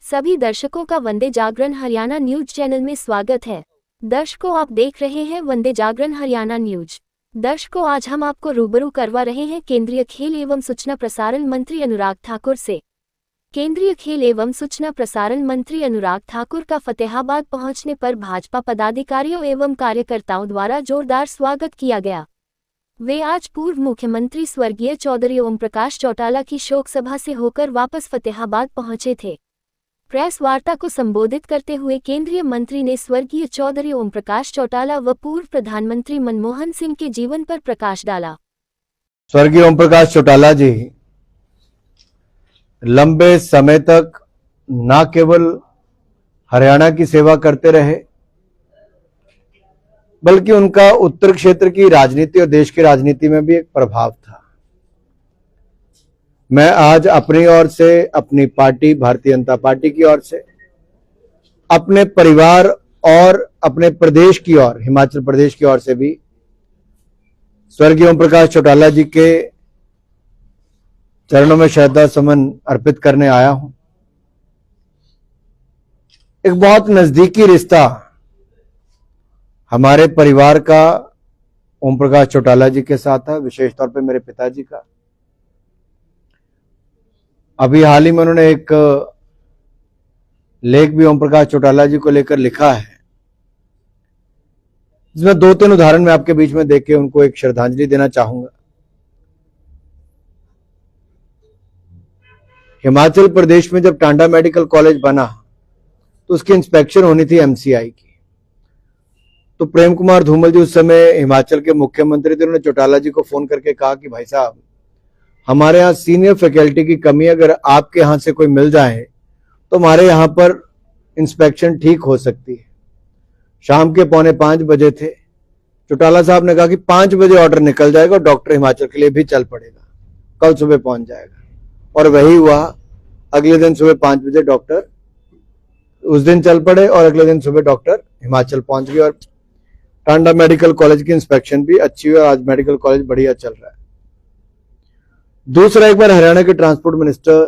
सभी दर्शकों का वंदे जागरण हरियाणा न्यूज चैनल में स्वागत है। दर्शकों, आप देख रहे हैं वंदे जागरण हरियाणा न्यूज। दर्शकों, आज हम आपको रूबरू करवा रहे हैं केंद्रीय खेल एवं सूचना प्रसारण मंत्री अनुराग ठाकुर से। केंद्रीय खेल एवं सूचना प्रसारण मंत्री अनुराग ठाकुर का फतेहाबाद पहुंचने पर भाजपा पदाधिकारियों एवं कार्यकर्ताओं द्वारा जोरदार स्वागत किया गया। वे आज पूर्व मुख्यमंत्री स्वर्गीय चौधरी ओम प्रकाश चौटाला की शोक सभा से होकर वापस फतेहाबाद पहुंचे थे। प्रेस वार्ता को संबोधित करते हुए केंद्रीय मंत्री ने स्वर्गीय चौधरी ओम प्रकाश चौटाला व पूर्व प्रधानमंत्री मनमोहन सिंह के जीवन पर प्रकाश डाला। स्वर्गीय ओम प्रकाश चौटाला जी लंबे समय तक न केवल हरियाणा की सेवा करते रहे, बल्कि उनका उत्तर क्षेत्र की राजनीति और देश की राजनीति में भी एक प्रभाव था। मैं आज अपनी ओर से, अपनी पार्टी भारतीय जनता पार्टी की ओर से, अपने परिवार और अपने प्रदेश की ओर, हिमाचल प्रदेश की ओर से भी स्वर्गीय ओम प्रकाश चौटाला जी के चरणों में श्रद्धा सुमन अर्पित करने आया हूं। एक बहुत नजदीकी रिश्ता हमारे परिवार का ओम प्रकाश चौटाला जी के साथ है, विशेष तौर पे मेरे पिताजी का। अभी हाल ही में उन्होंने एक लेख भी ओम प्रकाश चौटाला जी को लेकर लिखा है, जिसमें 2-3 उदाहरण मैं आपके बीच में देके उनको एक श्रद्धांजलि देना चाहूंगा। हिमाचल प्रदेश में जब टांडा मेडिकल कॉलेज बना तो उसकी इंस्पेक्शन होनी थी एमसीआई की। तो प्रेम कुमार धूमल जी उस समय हिमाचल के मुख्यमंत्री थे। उन्होंने चौटाला जी को फोन करके कहा कि भाई साहब, हमारे यहाँ सीनियर फैकल्टी की कमी, अगर आपके यहाँ से कोई मिल जाए तो हमारे यहाँ पर इंस्पेक्शन ठीक हो सकती है। शाम के 4:45 बजे थे। चौटाला साहब ने कहा कि 5 बजे ऑर्डर निकल जाएगा और डॉक्टर हिमाचल के लिए भी चल पड़ेगा, कल सुबह पहुंच जाएगा। और वही हुआ। अगले दिन सुबह 5 बजे डॉक्टर उस दिन चल पड़े और अगले दिन सुबह डॉक्टर हिमाचल पहुंच गए और टांडा मेडिकल कॉलेज की इंस्पेक्शन भी अच्छी हुई। आज मेडिकल कॉलेज बढ़िया चल रहा है। दूसरा, एक बार हरियाणा के ट्रांसपोर्ट मिनिस्टर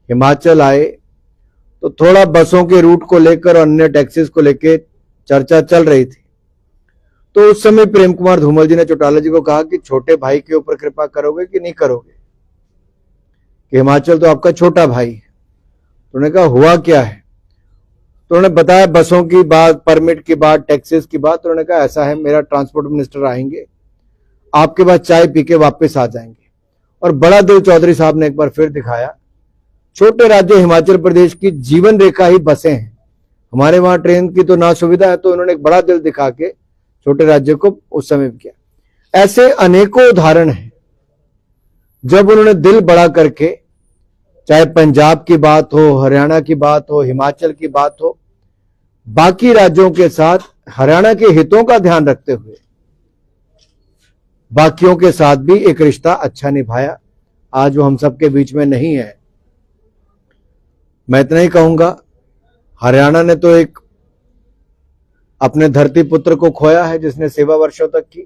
हिमाचल आए तो थोड़ा बसों के रूट को लेकर और अन्य टैक्सीज को लेकर चर्चा चल रही थी। तो उस समय प्रेम कुमार धूमल जी ने चौटाला जी को कहा कि छोटे भाई के ऊपर कृपा करोगे कि नहीं करोगे, कि हिमाचल तो आपका छोटा भाई है। तो उन्होंने कहा हुआ क्या है। तो उन्होंने बताया बसों की बात, परमिट की बात, टैक्सीज की बात। तो उन्होंने कहा ऐसा है, मेरा ट्रांसपोर्ट मिनिस्टर आएंगे, आपके पास चाय पी के वापस आ जाएंगे। और बड़ा दिल चौधरी साहब ने एक बार फिर दिखाया। छोटे राज्य हिमाचल प्रदेश की जीवन रेखा ही बसें हैं। हमारे वहां ट्रेन की तो ना सुविधा है, तो उन्होंने एक बड़ा दिल दिखा के छोटे राज्य को उस समय किया। ऐसे अनेकों उदाहरण हैं जब उन्होंने दिल बड़ा करके, चाहे पंजाब की बात हो, हरियाणा की बात हो, हिमाचल की बात हो, बाकी राज्यों के साथ हरियाणा के हितों का ध्यान रखते हुए बाकियों के साथ भी एक रिश्ता अच्छा निभाया। आज वो हम सबके बीच में नहीं है। मैं इतना ही कहूंगा, हरियाणा ने तो एक अपने धरती पुत्र को खोया है जिसने सेवा वर्षों तक की।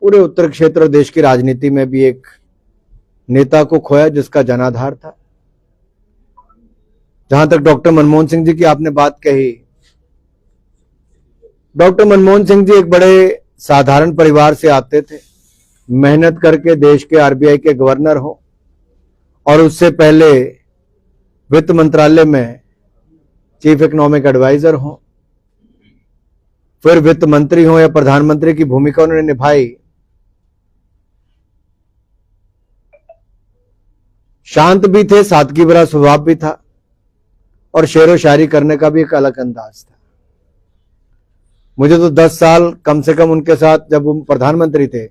पूरे उत्तर क्षेत्र और देश की राजनीति में भी एक नेता को खोया जिसका जनाधार था। जहां तक डॉक्टर मनमोहन सिंह जी की आपने बात कही, डॉक्टर मनमोहन सिंह जी एक बड़े साधारण परिवार से आते थे। मेहनत करके देश के आरबीआई के गवर्नर हो और उससे पहले वित्त मंत्रालय में चीफ इकोनॉमिक एडवाइजर हो, फिर वित्त मंत्री हो या प्रधानमंत्री की भूमिका उन्होंने निभाई। शांत भी थे, सादगी भरा स्वभाव भी था और शेरो शायरी करने का भी एक अलग अंदाज था। मुझे तो 10 साल कम से कम उनके साथ, जब वो प्रधानमंत्री थे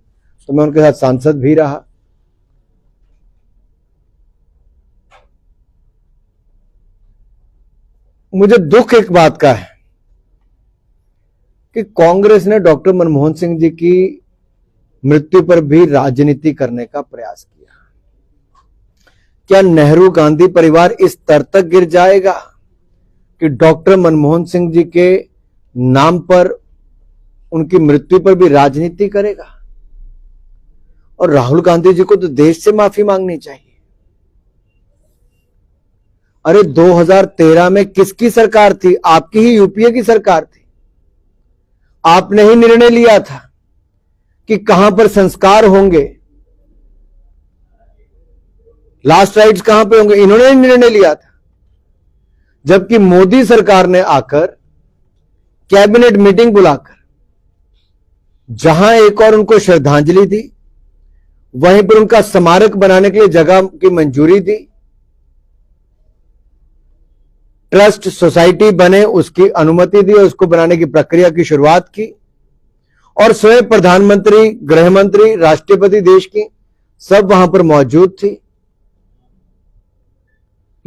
तो मैं उनके साथ सांसद भी रहा। मुझे दुख एक बात का है कि कांग्रेस ने डॉक्टर मनमोहन सिंह जी की मृत्यु पर भी राजनीति करने का प्रयास किया। क्या नेहरू गांधी परिवार इस स्तर तक गिर जाएगा कि डॉक्टर मनमोहन सिंह जी के नाम पर, उनकी मृत्यु पर भी राजनीति करेगा? और राहुल गांधी जी को तो देश से माफी मांगनी चाहिए। अरे 2013 में किसकी सरकार थी? आपकी ही यूपीए की सरकार थी। आपने ही निर्णय लिया था कि कहां पर संस्कार होंगे, लास्ट राइट्स कहां पे होंगे, इन्होंने ही निर्णय लिया था। जबकि मोदी सरकार ने आकर कैबिनेट मीटिंग बुलाकर जहां एक और उनको श्रद्धांजलि दी, वहीं पर उनका स्मारक बनाने के लिए जगह की मंजूरी दी, ट्रस्ट सोसाइटी बने उसकी अनुमति दी और उसको बनाने की प्रक्रिया की शुरुआत की, और स्वयं प्रधानमंत्री, गृह मंत्री, राष्ट्रपति देश की सब वहां पर मौजूद थी।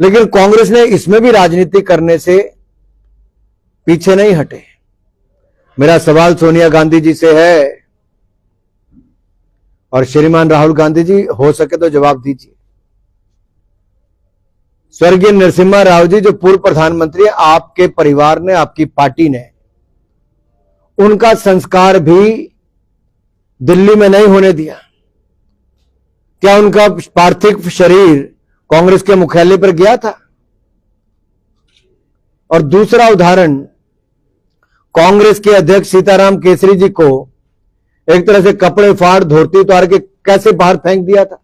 लेकिन कांग्रेस ने इसमें भी राजनीति करने से पीछे नहीं हटे। मेरा सवाल सोनिया गांधी जी से है और श्रीमान राहुल गांधी जी, हो सके तो जवाब दीजिए। स्वर्गीय नरसिम्हा राव जी जो पूर्व प्रधानमंत्री, आपके परिवार ने, आपकी पार्टी ने उनका संस्कार भी दिल्ली में नहीं होने दिया। क्या उनका पार्थिव शरीर कांग्रेस के मुख्यालय पर गया था? और दूसरा उदाहरण, कांग्रेस के अध्यक्ष सीताराम केसरी जी को एक तरह से कपड़े फाड़, धोती उतार के कैसे बाहर फेंक दिया था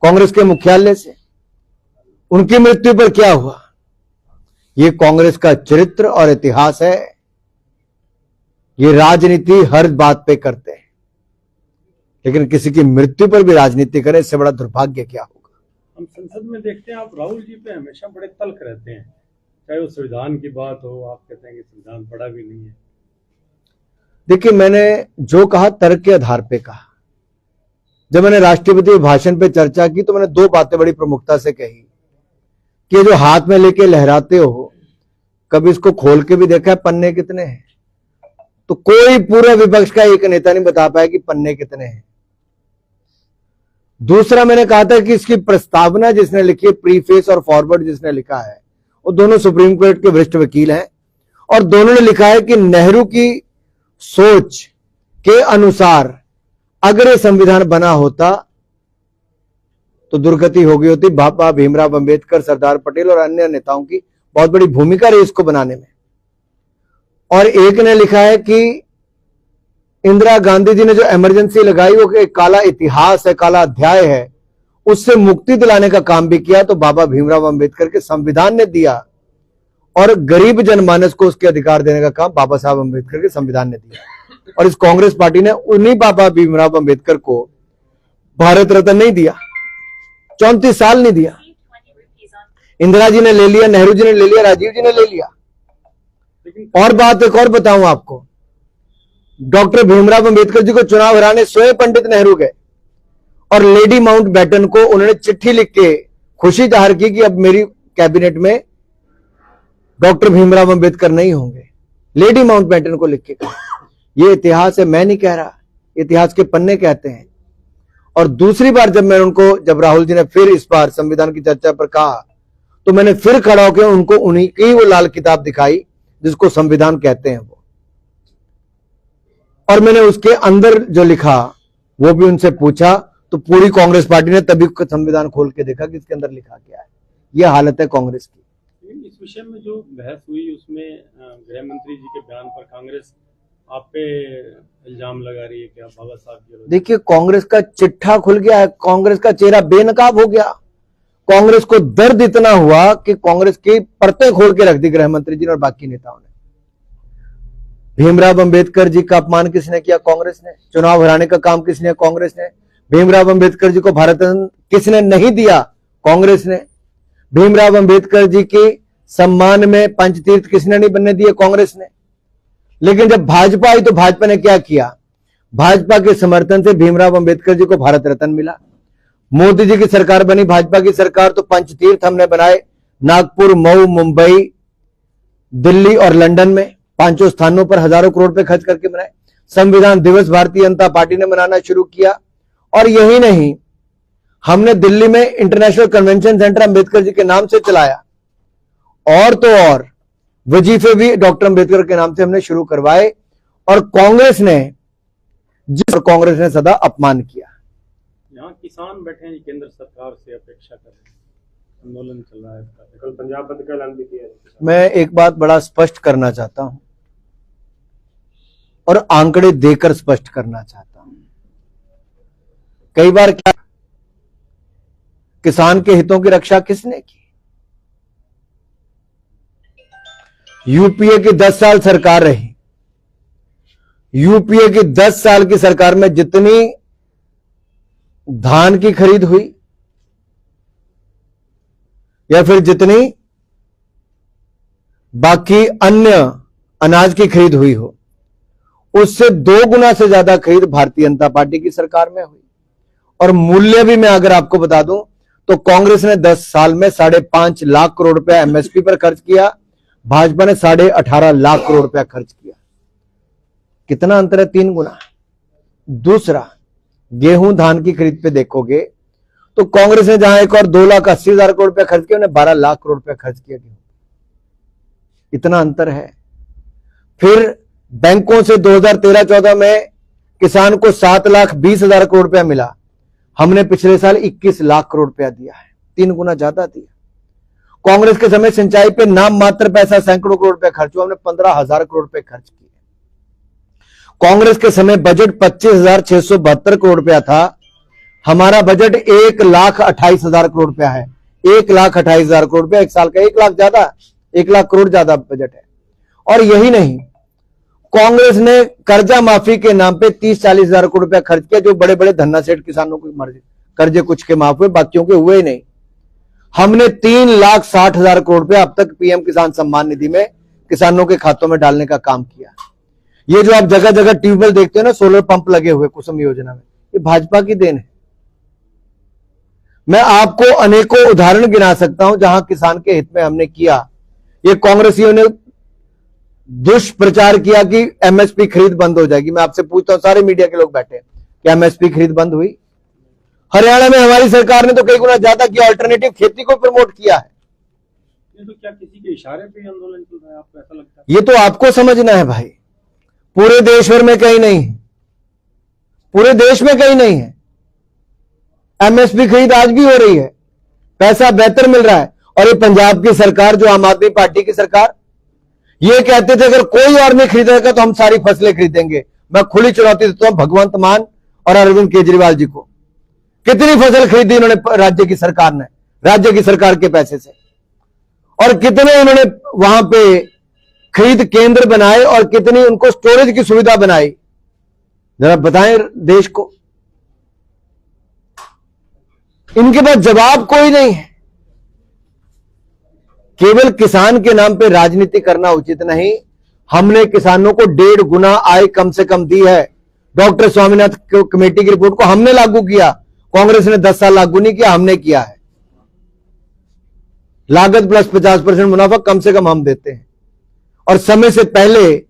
कांग्रेस के मुख्यालय से। उनकी मृत्यु पर क्या हुआ? यह कांग्रेस का चरित्र और इतिहास है। ये राजनीति हर बात पे करते हैं, लेकिन किसी की मृत्यु पर भी राजनीति करें, इससे बड़ा दुर्भाग्य क्या होगा। हम संसद में देखते हैं आप राहुल जी पे हमेशा बड़े तल्ख रहते हैं, चाहे वो संविधान की बात हो, आप कहते हैं कि संविधान पढ़ा भी नहीं है। देखिए, मैंने जो कहा तर्क के आधार पे कहा। जब मैंने राष्ट्रपति भाषण पे चर्चा की तो मैंने दो बातें बड़ी प्रमुखता से कही कि ये जो हाथ में लेके लहराते हो, कभी इसको खोल के भी देखा है पन्ने कितने हैं? तो कोई पूरे विपक्ष का एक नेता नहीं बता पाया कि पन्ने कितने हैं। दूसरा, मैंने कहा था कि इसकी प्रस्तावना जिसने लिखी है, प्रीफेस और फॉरवर्ड जिसने लिखा है, वो दोनों सुप्रीम कोर्ट के वरिष्ठ वकील हैं और दोनों ने लिखा है कि नेहरू की सोच के अनुसार अगर ये संविधान बना होता तो दुर्गति हो गई होती। बाबा भीमराव अंबेडकर, सरदार पटेल और अन्य नेताओं की बहुत बड़ी भूमिका रही इसको बनाने में। और एक ने लिखा है कि इंदिरा गांधी जी ने जो इमरजेंसी लगाई वो एक काला इतिहास है, काला अध्याय है, उससे मुक्ति दिलाने का काम भी किया तो बाबा भीमराव अंबेडकर के संविधान ने दिया, और गरीब जनमानस को उसके अधिकार देने का काम बाबा साहब अंबेडकर के संविधान ने दिया। और इस कांग्रेस पार्टी ने उन्हीं बाबा भीमराव अंबेडकर को भारत रत्न नहीं दिया, 34 साल नहीं दिया। इंदिरा जी ने ले लिया, नेहरू जी ने ले लिया, राजीव जी ने ले लिया। और बात एक और बताऊं आपको, डॉक्टर भीमराव अंबेडकर जी को चुनाव हराने स्वयं पंडित नेहरू गए और लेडी माउंटबेटन को उन्होंने चिट्ठी लिख के खुशी जाहिर की कि अब मेरी कैबिनेट में डॉक्टर भीमराव अंबेडकर नहीं होंगे। लेडी माउंटबेटन को लिख के कहा। यह इतिहास है, मैं नहीं कह रहा, इतिहास के पन्ने कहते हैं। और दूसरी बार जब राहुल जी ने फिर इस बार संविधान की चर्चा पर कहा तो मैंने फिर खड़ा होकर उनको उन्हीं की वो लाल किताब दिखाई जिसको संविधान कहते हैं वो, और मैंने उसके अंदर जो लिखा वो भी उनसे पूछा। तो पूरी कांग्रेस पार्टी ने तभी संविधान खोल के देखा कि इसके अंदर लिखा क्या है। यह हालत है कांग्रेस की। इस विषय में जो बहस हुई उसमें गृह मंत्री जी के बयान पर कांग्रेस आप पे इल्जाम लगा रही है कि आप बाबा साहब के। देखिए, कांग्रेस का चिट्ठा खुल गया है, कांग्रेस का चेहरा बेनकाब हो गया। कांग्रेस को दर्द इतना हुआ कि कांग्रेस की परतें खोल के रख दी गृह मंत्री जी और बाकी नेताओं ने। भीमराव अंबेडकर जी का अपमान किसने किया? कांग्रेस ने। चुनाव हराने का काम किसने? कांग्रेस ने। भीमराव अंबेडकर जी को भारत रत्न किसने नहीं दिया? कांग्रेस ने। भीमराव अंबेडकर जी के सम्मान में पंचतीर्थ किसने नहीं बनने दिए? कांग्रेस ने। लेकिन जब भाजपा आई तो भाजपा ने क्या किया? भाजपा के समर्थन से भीमराव अंबेडकर जी को भारत रत्न मिला। मोदी जी की सरकार बनी, भाजपा की सरकार, तो पंचतीर्थ हमने बनाए, नागपुर, मऊ, मुंबई, दिल्ली और लंदन में 5 स्थानों पर हजारों करोड़ रुपए खर्च करके बनाए। संविधान दिवस भारतीय जनता पार्टी ने मनाना शुरू किया। और यही नहीं, हमने दिल्ली में international convention centre Ambedkar ji के नाम से चलाया, और तो और वजीफे भी डॉक्टर अंबेडकर के नाम से हमने शुरू करवाए। और कांग्रेस ने सदा अपमान किया। यहाँ किसान बैठे हैं, केंद्र सरकार से अपेक्षा कर रहे हैं। आंदोलन चल रहा है इसका? कल पंजाब बंद का ऐलान भी किया है। मैं एक बात बड़ा स्पष्ट करना चाहता हूं और आंकड़े देकर स्पष्ट करना चाहता हूं। कई बार क्या किसान के हितों की रक्षा किसने की? यूपीए की 10 साल सरकार रही। यूपीए की 10 साल की सरकार में जितनी धान की खरीद हुई या फिर जितनी बाकी अन्य अनाज की खरीद हुई हो, उससे 2 गुना से ज्यादा खरीद भारतीय जनता पार्टी की सरकार में हुई। और मूल्य भी मैं अगर आपको बता दूं तो कांग्रेस ने 10 साल में 5.5 लाख करोड़ रुपया एमएसपी पर खर्च किया, भाजपा ने 18.5 लाख करोड़ रुपया खर्च किया। कितना अंतर है? 3 गुना। दूसरा, गेहूं धान की खरीद पे देखोगे तो कांग्रेस ने जहां एक और 2,80,000 करोड़ रुपया खर्च किया, उन्हें 12 लाख करोड़ रुपया खर्च किया। इतना अंतर है। फिर बैंकों से 2013-14 में किसान को 7,20,000 करोड़ रुपया मिला, हमने पिछले साल 21 लाख करोड़ रुपया दिया है, 3 गुना ज्यादा दिया। कांग्रेस के समय सिंचाई पे नाम मात्र पैसा सैकड़ों करोड़ रुपया खर्च हुआ, हमने 15,000 करोड़ रुपए खर्च किए। कांग्रेस के समय बजट 25,672 करोड़ रुपया था, हमारा बजट 1,28,000 करोड़ रुपया है। 1,28,000 करोड़ रुपया एक साल का, 1 लाख ज्यादा, 1 लाख करोड़ ज्यादा बजट है। और यही नहीं, कांग्रेस ने कर्जा माफी के नाम पे 30-40,000 करोड़ रुपया खर्च किया, जो बड़े बड़े धन्ना सेठ किसानों को कर्जे कुछ के माफ हुए, बाकियों के हुए ही नहीं। हमने 3,60,000 करोड़ रुपया अब तक पीएम किसान सम्मान निधि में किसानों के खातों में डालने का काम किया। ये जो आप जगह जगह ट्यूबवेल देखते हो ना, सोलर पंप लगे हुए कुसुम योजना में, ये भाजपा की देन है। मैं आपको अनेकों उदाहरण गिना सकता हूं जहां किसान के हित में हमने किया। ये कांग्रेसियों ने दुष्प्रचार किया कि एमएसपी खरीद बंद हो जाएगी। मैं आपसे पूछता हूं, सारे मीडिया के लोग बैठे हैं, क्या एमएसपी खरीद बंद हुई? हरियाणा में हमारी सरकार ने तो कई गुना ज्यादा किया, अल्टरनेटिव खेती को प्रमोट किया है। ये तो क्या किसी के इशारे पे आंदोलन चल रहा है, आपको ऐसा लगता है? ये तो आपको समझना है भाई, पूरे देश भर में कहीं नहीं है, पूरे देश में कहीं नहीं है। एमएसपी खरीद आज भी हो रही है, पैसा बेहतर मिल रहा है। और ये पंजाब की सरकार, जो आम आदमी पार्टी की सरकार, ये कहते थे अगर कोई और नहीं खरीदेगा तो हम सारी फसलें खरीदेंगे। मैं खुली चुनौती देता हूं भगवंत मान और अरविंद केजरीवाल जी को, कितनी फसल खरीदी इन्होंने राज्य की सरकार ने, राज्य की सरकार के पैसे से, और कितने इन्होंने वहां पे खरीद केंद्र बनाए और कितनी उनको स्टोरेज की सुविधा बनाई, जरा बताएं देश को। इनके पास जवाब कोई नहीं है। केवल किसान के नाम पे राजनीति करना उचित नहीं। हमने किसानों को 1.5 गुना आय कम से कम दी है। डॉक्टर स्वामीनाथन कमेटी की रिपोर्ट को हमने लागू किया, कांग्रेस ने 10 साल लागू नहीं किया, हमने किया है। लागत प्लस 50% मुनाफा कम से कम हम देते हैं, और समय से पहले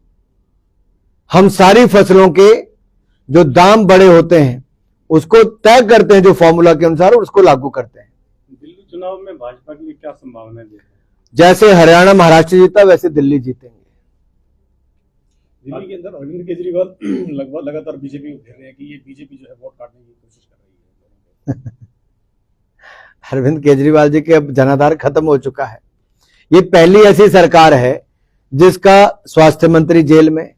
हम सारी फसलों के जो दाम बड़े होते हैं उसको तय करते हैं, जो फॉर्मूला के अनुसार, उसको लागू करते हैं। दिल्ली चुनाव में भाजपा की क्या संभावना है? जैसे हरियाणा महाराष्ट्र जीता वैसे दिल्ली जीतेंगे। दिल्ली के अंदर अरविंद केजरीवाल लगभग लगातार बीजेपी को घेर रहे हैं कि ये बीजेपी जो है वोट काटने की कोशिश कर रही है। अरविंद केजरीवाल जी के अब जनाधार खत्म हो चुका है। ये पहली ऐसी सरकार है जिसका स्वास्थ्य मंत्री जेल में,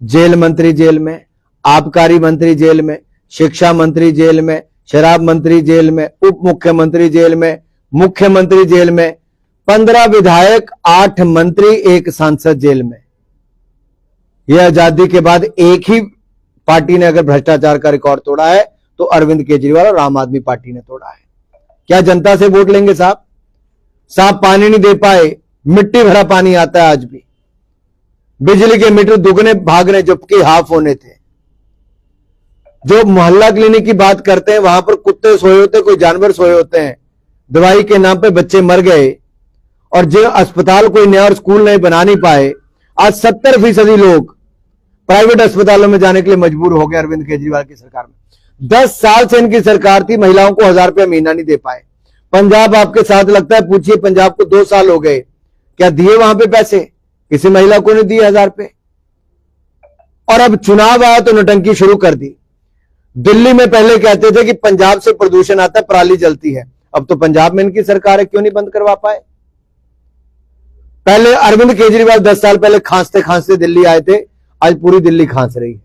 जेल मंत्री जेल में, आबकारी मंत्री जेल में, शिक्षा मंत्री जेल में, शराब मंत्री जेल में, उप मुख्यमंत्री जेल में, मुख्यमंत्री जेल में, 15 विधायक, 8 मंत्री, 1 सांसद जेल में। यह आजादी के बाद एक ही पार्टी ने अगर भ्रष्टाचार का रिकॉर्ड तोड़ा है तो अरविंद केजरीवाल और आम आदमी पार्टी ने तोड़ा है। क्या जनता से वोट लेंगे साहब? साहब पानी नहीं दे पाए, मिट्टी भरा पानी आता है आज भी। बिजली के मीटर दुगने भाग रहे जबकि हाफ होने थे। जो मोहल्ला क्लिनिक की बात करते हैं वहां पर कुत्ते सोए होते, कोई जानवर सोए होते हैं, दवाई के नाम पे बच्चे मर गए, और जो अस्पताल कोई नया और स्कूल नहीं बना नहीं पाए, आज 70% लोग प्राइवेट अस्पतालों में जाने के लिए मजबूर हो गए अरविंद केजरीवाल की सरकार में। 10 साल से इनकी सरकार थी, महिलाओं को 1,000 रुपया महीना नहीं दे पाए। पंजाब आपके साथ लगता है, पूछिए पंजाब को 2 साल हो गए, क्या दिए वहां पे पैसे? किसी महिला को नहीं दिए 1,000 रुपए। और अब चुनाव आया तो नौटंकी शुरू कर दी। दिल्ली में पहले कहते थे कि पंजाब से प्रदूषण आता है, पराली जलती है, अब तो पंजाब में इनकी सरकार है, क्यों नहीं बंद करवा पाए? पहले अरविंद केजरीवाल 10 साल पहले खांसते खांसते दिल्ली आए थे, आज पूरी दिल्ली खांस रही है।